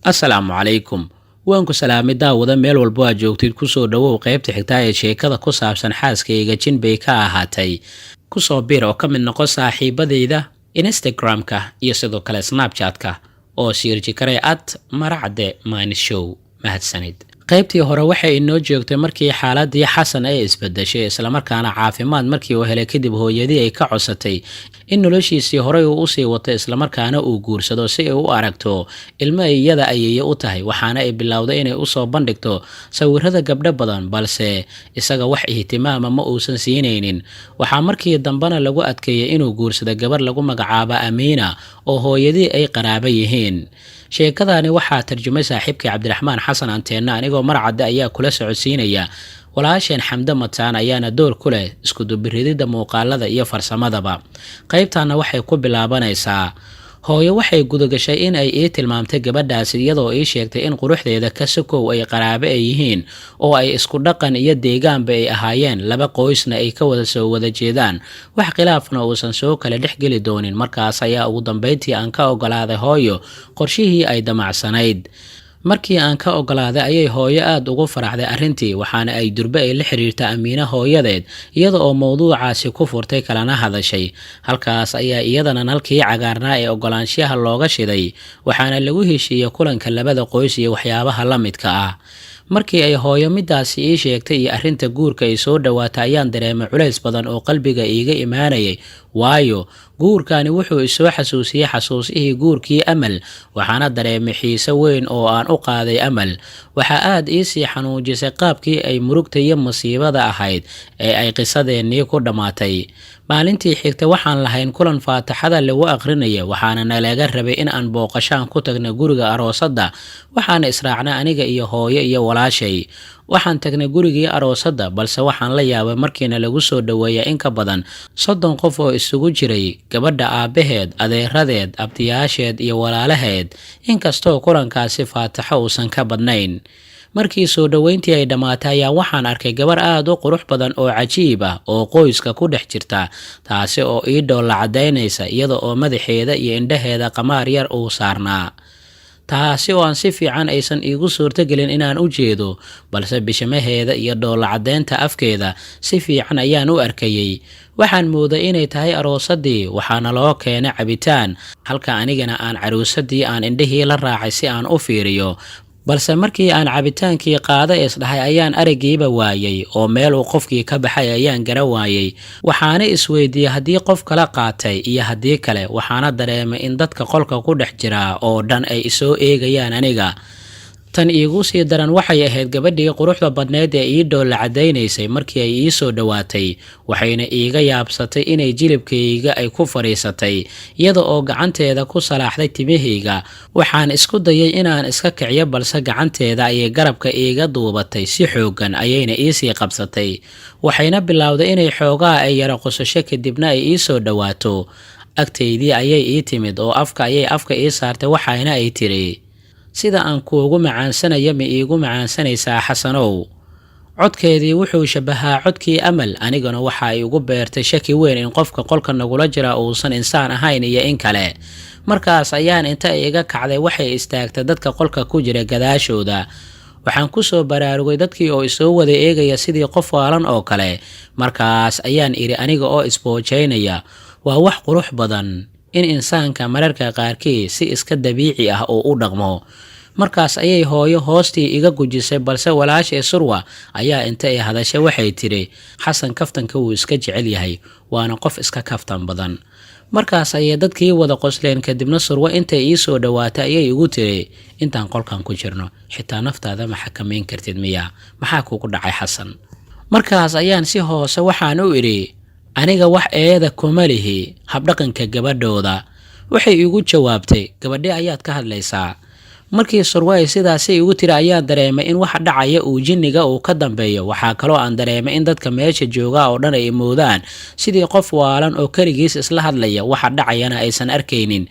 Assalaamu calaykum. Waan ku salaamay daawada meel walba aad joogtid ku soo dhawow qaybta xigta ee sheekada ku saabsan xaaskayga jin bay ka ahaatay. Ku soo bir oo ka mid noqo saaxiibadayda Instagram-ka iyo sidoo kale Snapchat-ka oo siirji karay @maracde show. Mahadsanid. qaybtii hore waxay inoo joogtay markii xaaladii xasan ay isbedeshay isla markaana caafimaad markii uu helay kadib hooyadii ay ka codsatay in noloshiisii horey uu u sii wato isla markaana uu guursado si ay u aragto ilmo iyada ayay u tahay waxaana ay bilowday inay u soo bandhigto sawirada gabdho badan balse isaga wax ihtimaama ma uusan siinaynin waxaa markii dambana lagu adkeeyay inuu guursado gabar lagu magacaabo Amiina oo hooyadii ay qaraabo yihiin sheekadani waxaa tarjumay saaxiibkii Cabdiraxmaan Xasan Anteena anigoo marcad ayaa kula socodsiinaya walaasheen Xamda Mataan ayaana door ku leh isku dubiridida muuqaalada iyo farsamadaba qaybtana waxay ku bilaabanaysaa hooyo waxay gudagashay in ay ii tilmaamtay gabadhaas iyadoo ii sheegtay in quruxdeeda ka sokow ay qaraabo ay yihiin oo ay isku dhaqan iyo deegaanba ay ahaayeen laba qoysna ay ka wada soo wada jeedaan wax khilaafna uusan soo kala dhex geli doonin markaas ayaa ugu dambeyntii aan ka ogolaaday hooyo qorshihii ay damacsanayd markii aan ka ogolaaday ayay hooyo aad ugu faraxday arrintii waxaana ay durbe ay la xiriirtay Amiina hooyadeed iyada oo mowduucaasi ku furtay kalana hadashay halkaas ayaa iyadana nalkii cagaarnaa ee ogolaanshaha looga shiday waxaana lagu heshiiyay kulanka labada qoys iyo waxyaabaha la midka ah markii ay hooyo midaasi ii sheegtay iyo arrinta guurka ay soo dhawaatay ayaan dareemay culays badan oo qalbiga iiga imaanayay waayo guurkani wuxuu isoo xasuusiyay xasuusihii guurkii Amal waxaana dareemay xiise weyn oo aan u qaaday Amal waxa aad ii sii xanuujisay qaabkii ay murugta iyo masiibada ahayd ee ay qisadeennii ku dhamaatay maalintii xigtay waxaan lahayn kulan faataxada lagu aqrinaya waxaana nalaga rabay in aan booqashaan ku tagno guriga aroosadda waxaana israacnay aniga iyo hooyo iyo walaashay waxaan tagnay gurigii aroosadda balse waxaan la yaabay markiina lagu soo dhaweeyay in ka badan 30 qof oo isugu jiray gabadha aabaheed adeeradeed abtiyaasheed iyo walaalaheed inkastoo kulankaasi faataxo uusan ka badnayn markii soo dhaweyntii ay dhamaatay ayaa waxaan arkay gabar aad u qurux badan oo cajiib ah oo qoyska ku dhex jirta taasi oo ii dhoolla cadaynaysa iyada oo madaxeeda iyo indhaheeda qamaar yar uu saarnaa taasi oo aan si fiican aysan iigu suurtagelin inaan u jeedo balse bishamaheeda iyo dhoolla cadaynta afkeeda si fiican ayaan u arkayay waxaan mooday inay tahay aroosadii waxaana loo keenay cabitaan halka anigana aan caruusadii aan indhihii la raacay si aan u fiiriyo balse markii aan cabitaankii qaaday isdhahay ayaan aragiiba waayay oo meel uu qofkii ka baxay ayaan gara waayay waxaana isweydiiyay haddii qof kala qaatay iyo haddii kale waxaana dareemay in dadka qolka ku dhex jira oo dhan ay isoo eegayaan aniga tan iigu sii daran waxay ahayd gabadhii quruxda badneed ee ii dhoolla cadaynaysay markii ay ii soo dhawaatay waxayna iiga yaabsatay inay jilibkayga ay ku fadhiisatay iyada oo gacanteeda ku salaaxday timahayga waxaan isku dayay inaan iska kiciyo balse gacanteeda ayay garabka iiga duubatay si xooggan ayayna iisii qabsatay waxayna bilowday inay xoogaa ay yara qosasho kadibna ay ii soo dhawaato agteydii ayay ii timid oo afka ii saartay waxayna ay tiri sida aan kuugu macaansanayo ma iigu macaansanaysaa xasanow codkeedii wuxuu shabahaa codkii Amal anigana waxa ay ugu beertay shaki weyn in qofka qolka nagula jira uusan insaan ahayn iyo in kale markaas ayaan inta iga kacday waxay istaagtay dadka qolka ku jira gadaashooda waxaan ku soo baraarugay dadkii oo isoo wada eegaya sidii qof waalan oo kale markaas ayaan iri aniga oo isboojaynaya waa wax qurux badan in insaanka mararka qaarkii si iska dabiici ah oo u dhaqmo markaas ayay hooyo hoostii iga gujisay balse walaashay Surwa ayaa inta ay hadashay waxay tiri Xasan kaftanka wuu iska jecel yahay waana qof iska kaftan badan markaas ayay dadkii wada qosleen kadibna Surwa intay ii soo dhawaatay ayay igu tiri intaan qolkan ku jirno xitaa naftaada ma xakameyn kartid miya maxaa kugu dhacay Xasan markaas ayaan si hoose waxaan u iri aniga wax eeda kuma lihi habdhaqanka gabadhooda waxay igu jawaabtay gabadhii ayaad ka hadlaysaa markii Surwa ay sidaas igu tiri ayaan dareemay in wax dhacaya uu jinniga uu ka dambeeyo waxa kale oo aan dareemay in dadka meesha jooga oo dhan ay moodaan sidii qof waalan oo kaligiis isla hadlaya waxa dhacayana aysan arkaynin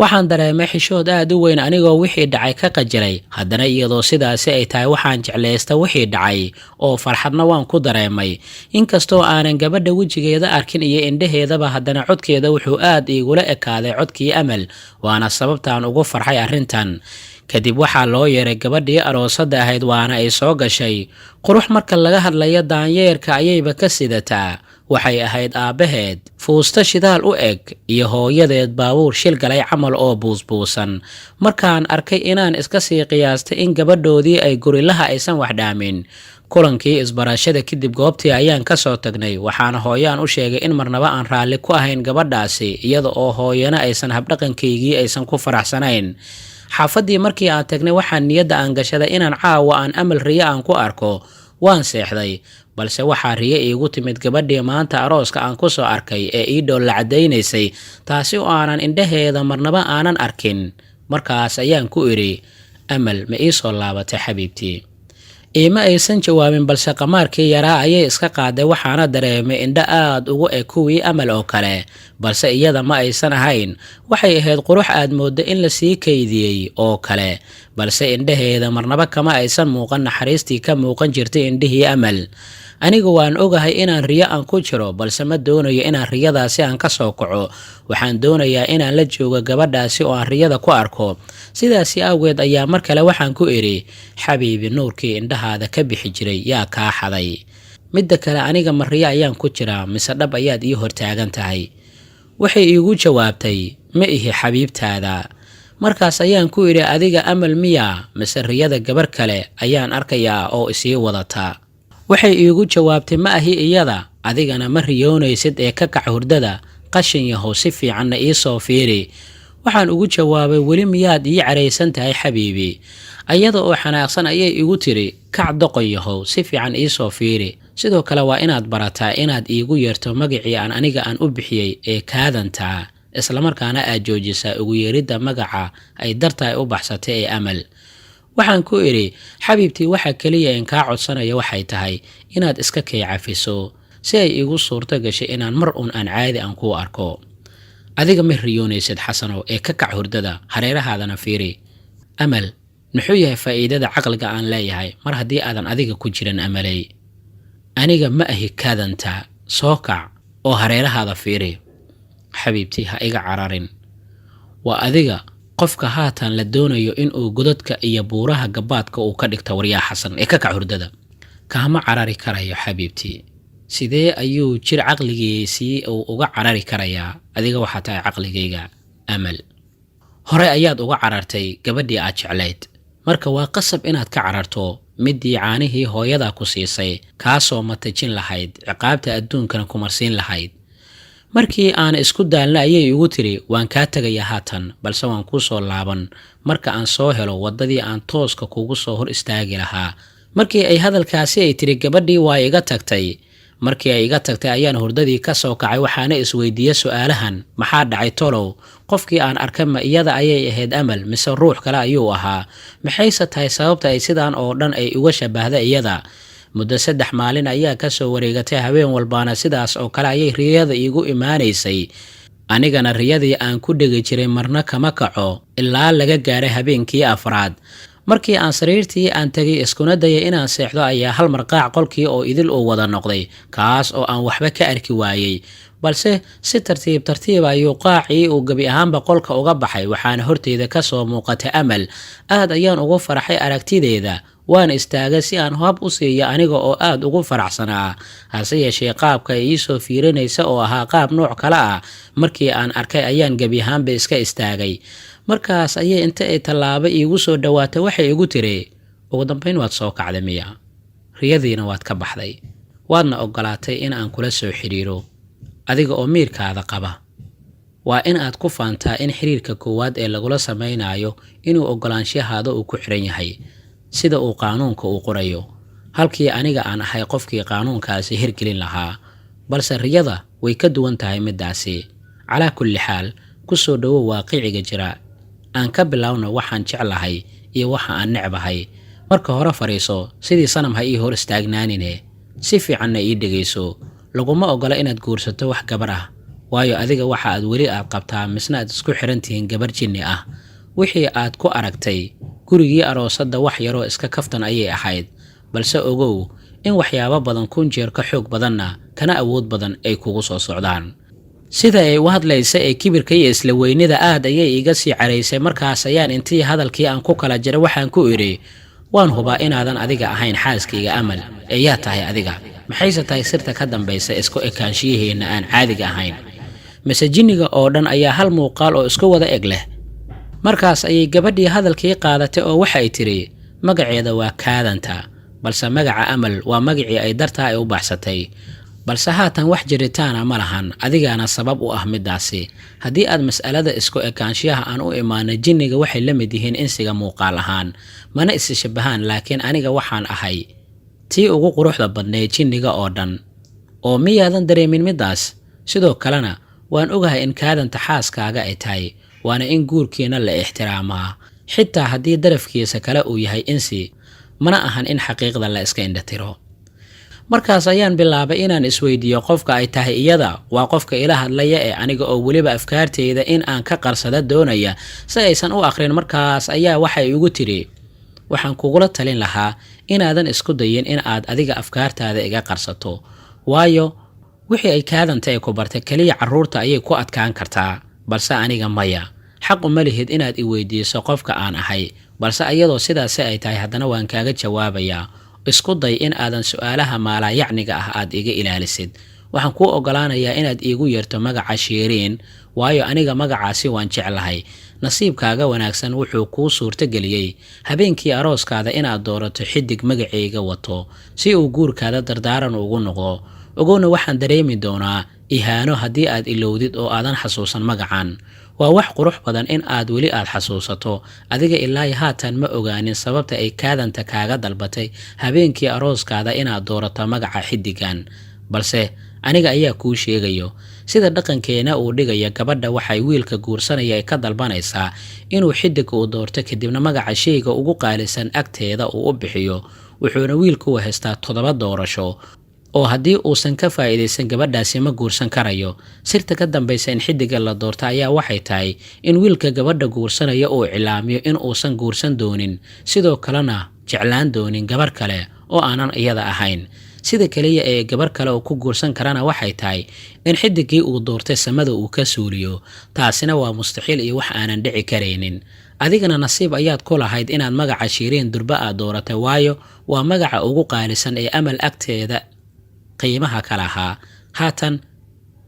waxaan dareemay xishood aad u weyn anigoo wixii dhacay ka qajalay, haddana iyadoo sidaasi ay tahay waxaan jeclaysta wixii dhacay oo farxadna waan ku dareemay. Inkastoo aanan gabadha wejigeeda arkin iyo indhaheedaba, haddana codkeeda wuxuu aad iigula ekaaday codkii Amal, waana sababtaan ugu farxay arrintan. Kadib waxaa loo yeeray gabadhii aroosadda ahayd, waana ay soo gashay. Qurux marka laga hadlayo daanyeerka ayayba ka sidataa. Waxay ahayd aabbaheed fuusta shidaal u eg iyo hooyadeed baabuur shil galay camal oo buusbuusan. Markaan arkay inaan iska sii qiyaastay in gabadhoodii ay gurilaha aysan wax dhaamin. Kulankii isbarashada kadib goobtii ayaan ka soo tagnay, waxaana hooyaan u sheegay in marnaba aan raalli ku ahayn gabadhaasi, iyada oo hooyana aysan habdhaqankaygii aysan ku faraxsanayn. Xaafaddii markii aan tagnay waxaan niyadda aan gashaday inaan caawa aan Amal riyo aan ku arko. Waan seexday, balse waxaa riyo iigu timid gabadhii maanta arooska aan ku soo arkay ee ii dhool la caddaynaysay, taasi oo aanan indhaheeda marnaba aanan arkin. Markaas ayaan ku idhi, Amal ma ii soo laabatay xabiibtii? Iima aysan jawaabin, balse qamaarkii yaraa ayay iska qaaday. Waxaana dareemay indho aad ugu eg kuwii Amal oo kale, balse iyada ma aysan ahayn. Waxay ahayd qurux aad mooddo in la sii kaydiyey oo kale, balse indhaheeda marnaba kama aysan muuqan naxariistii ka muuqan jirtay indhihii Amal. Anigu waan ogahay inaan riyo aan ku jiro, balse ma doonayo inaan riyadaasi aan ka soo kaco. Waxaan doonayaa inaan la joogo gabadhaasi oo aan riyada ku arko. Sidaasi awgeed ayaa mar kale waxaan ku idhi, xabiibi, nuurkii indhahaada ka bixi jiray yaa kaa xaday. Midda kale, aniga ma riyo ayaan ku jiraa mise dhab ayaad ii hortaagan tahay? Waxay iigu jawaabtay, ma ihi xabiibtaada. Markaas ayaan ku idhi, adiga Amal miyaa mise riyada gabar kale ayaan arkayaa oo isii wadata? Waxay iigu jawaabtay, ma ahi iyada, adigana ma riyoonaysid ee ka kac hurdada, qashin yahow si fiicanna ii soo fiiri. Waxaan ugu jawaabay, weli miyaad ii caraysan tahay xabiibi? Ayada oo xanaaqsan ayay igu tiri, kac doqon yahow, si fiican ii soo fiiri. Sidoo kale waa inaad barataa inaad iigu yeerto magacii aniga aan u bixiyey ee kaadantaa, islamarkaana aad joojisaa ugu yeeridda magaca ay dartaay u baxsatay ee Amal. Waxaan ku idhi, xabiibtii, waxa kaliya in kaa codsanayo waxay tahay inaad iska kay cafiso si ay igu suurto gashay inaan mar aan caadi aan kuu arko. Adiga ma riyoonaysid xasanow ee ka kac hurdada, hareerahaadana fiiri. Amal, muxuu yahay faa'iidada caqliga aan leeyahay mar haddii aadan adiga ku jirin Amaley? Aniga ma ahi kaadanta, soo kac oo hareerahaada fiiri. Xabiibtii, ha iga cararin. Waa adiga qofka haatan la doonayo in uu godadka iyo buuraha gabaadka uu ka dhigto waryaa xasan ee ka kac hurdada. Kaama carari karayo xabiibtii. Sidee ayuu jir caqligiisii uu uga carari karayaa? Adiga waxaa tahay caqligayga, Amal. Hore ayaad uga carartay gabadhii aad jeclayd, marka waa qasab inaad ka cararto midii caanihii hooyada ku siisay, kaasoo matajin lahayd, ciqaabta adduunkana ku marsiin lahayd. Markii aan isku daalna ayay igu tiri, waan kaa tagayaa haatan, balse waan kuu soo laaban marka aan soo helo waddadii aan tooska kugu soo hor istaagi lahaa. Markii ay hadalkaasi ay tiri, gabadhii waa iga tagtay. Markii ay iga tagtay ayaan hurdadii ka soo kacay, waxaana isweydiiyey su'aalahan, maxaa dhacay tolow? Qofkii aan arkay ma iyada ayay ahayd Amal mise ruux kale ayuu ahaa? Maxayse tahay sababta ay sidaan oo dhan ay uga shabahda iyada? Muddo 3 maalin ayaa ka soo wareegatay, habeen walbaana sidaas oo kale ayay riyada iigu imaanaysay. Anigana riyadii aan ku dhigi jiray marna kama kaco ilaa laga gaaray habeenkii 4aad. Markii aan sariirtii aan tagay iskuna dayay inaan seexdo ayaa hal marqaac qolkii oo idil uu wada noqday, kaas oo aan waxba ka arki waayay. Balse si tartiib tartiib ayuu qaacii uu gabi ahaanba qolka uga baxay, waxaana horteyda ka soo muuqatay Amal. Aad ayaan ugu faraxay aragtideeda, waan istaagay si aan hab u siiyo aniga oo aad ugu faraxsanaa. Hase yeeshee qaabka ay ii soo fiirinaysa oo ahaa qaab nooc kale ah, markii aan arkay ayaan gabi ahaanba iska istaagay. Markaas ayay inta ay tallaabo iigu soo dhawaatay waxay igu tiri, ugu dambayn waad soo kacday miya? Riyadiina waad ka baxday, waadna ogolaatay in aan kula soo xiriiro adiga oo miirkaada qaba. Waa in aad ku faantaa in xiriirka koowaad ee lagula samaynayo inuu ogolaanshahaada uu ku xiran yahay, sida uu qaanuunka uu qorayo, halkii aniga aan ahay qofkii qaanuunkaasi hirgelin lahaa. Balse riyada way ka duwan tahay midaasi. Calaa kulli xaal, ku soo dhawow waaqiciga jira. Aan ka bilowno waxaan jeclahay iyo waxa aan necbahay. Marka hore fariiso, sidii sanam ha ii hor istaagnaanine. Si fiicanna ii dhegayso. Laguma ogola inaad guursato wax gabar ah. waayo adiga waxa aad weli aad qabtaa misna aad isku xiran tihiin gabar jinni ah. wixii aad ku aragtay gurigii aroosadda wax yaroo iska kaftan ayay ahayd, balse ogow in waxyaabo badan kun jeer ka xoog badanna kana awood badan ay kugu soo socdaan. sida ay u hadlaysa ee kibirka iyo isla weynida aad ayay iga sii caraysay. markaas ayaan intii hadalkii aan ku kala jiray waxaan ku idhi, waan hubaa inaadan adiga ahayn xaaskayga Amal, ee yaa tahay adiga? maxayse tahay sirta ka dambaysa isku ekaanshiyaheena aan caadiga ahayn? mise jinniga oo dhan ayaa hal muuqaal oo isku wada eg leh? markaas ayay gabadhii hadalkii qaadatay oo waxay tiri, magaceeda waa Kaadanta, balse magaca Amal waa magacii ay dartaa ay u baxsatay. balse haatan wax jiritaana ma lahan, adigaana sabab u ah midaasi. haddii aad mas'alada isku ekaanshiyaha aan u imaanay, jinniga waxay la mid yihiin insiga muuqaal ahaan, mana is shabahaan, laakiin aniga waxaan ahay tii ugu quruxda badneyd jinniga oo dhan. oo miyaadan dareemin midaas? sidoo kalena waan ogahay in Kaadanta xaaskaaga ay tahay, waana in guurkiina la ixtiraamaa, xitaa haddii darafkiisa kale uu yahay insi, mana ahan in xaqiiqda la iska indhatiro. markaas ayaan bilaabay inaan isweydiiyo qofka ay tahay iyada. waa qofka ila hadlaya ee aniga oo weliba afkaarteyda in aan ka qarsada doonaya si aysan u aqrin. markaas ayaa waxay igu tiri, waxaan kugula talin lahaa inaadan isku dayin in aad adiga afkaartaada iga qarsato, waayo wixii ay Kaadanta ay ku bartay kaliya carruurta ayay ku adkaan kartaa, balse aniga maya. xaq uma lihid inaad i weydiiso qofka aan ahay, balse iyadoo sidaasi ay tahay haddana waan kaaga jawaabayaa. isku day in aadan su'aalaha maalayacniga ah aad iga ilaalisid. waxaan kuu ogolaanayaa inaad iigu yeerto magaca Shiriin, waayo aniga magacaasi waan jeclahay. nasiibkaaga wanaagsan wuxuu kuu suurtageliyey habeenkii arooskaada inaad doorato xidig magacayga wato si uu guurkaada dardaaran ugu noqdo. ogowna waxaan dareemi doonaa ihaano haddii aad ilowdid oo aadan xasuusan magacan. waa wax qurux badan in aad weli aad xasuusato. adiga ilaa haatan ma ogaanin sababta ay Kaadanta kaaga dalbatay habeenkii arooskaada inaad doorato magaca xidigan, balse aniga ayaa kuu sheegayo. sida dhaqankeena uu dhigaya, gabadha waxay wiilka guursanaya ay ka dalbanaysaa inuu xidig uu doorto, kadibna magaca shayga ugu qaalisan agteeda uu u bixiyo. wuxuuna wiilku haystaa 7 doorasho oo haddii uusan ka faa'iideysan gabadhaasi ma guursan karayo. sirta ka dambaysa in xidiga la doorto ayaa waxay tahay in wiilka gabadha guursanaya uu cilaamiyo in uusan guursan doonin, sidoo kalena jeclaan doonin gabar kale oo aanan iyada ahayn. sida kaliya ee gabar kale oo ku guursan karana waxay tahay in xidigii uu doortay samada uu ka suuliyo. taasina waa mustaxiil iyo wax aanan dhici karaynin. adigana nasiib ayaad ku lahayd inaad magaca Shiriin durba aad dooratay, waayo waa magaca ugu qaalisan ee Amal agteeda qiimaha ka lahaa. haatan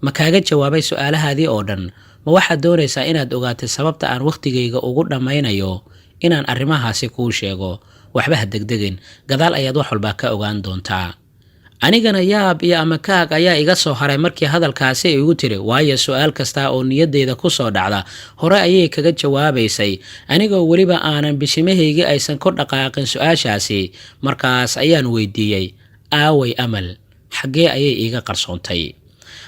ma kaaga jawaabay su'aalahaadii oo dhan? ma waxaad doonaysaa inaad ogaatay sababta aan waqtigayga ugu dhammaynayo inaan arrimahaasi kuu sheego? waxba ha degdegin, gadaal ayaad wax walba ka ogaan doontaa. anigana yaab iyo amakaag ayaa iga soo haray markii hadalkaasi ay igu tiri, waayo su'aal kasta oo niyadeyda ku soo dhacda hore ayay kaga jawaabaysay, anigoo weliba aanan bishimahaygii aysan ku dhaqaaqin su'aashaasi. markaas ayaan weydiiyey, aaway Amal, xaggee ayay iiga qarsoontay?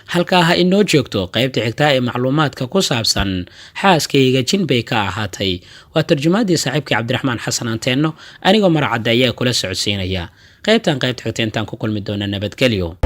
halkaa ha inoo joogto qaybta xigtaa ee macluumaadka ku saabsan xaaskayga jin bay ka ahaatay. waa tarjumaadii saaxiibkii Cabdiraxmaan Xasan Anteenno, anigoo Maracadda ayaa kula socodsiinaya. qaybta xigta intaan ku kulmi doona nabadgelyo.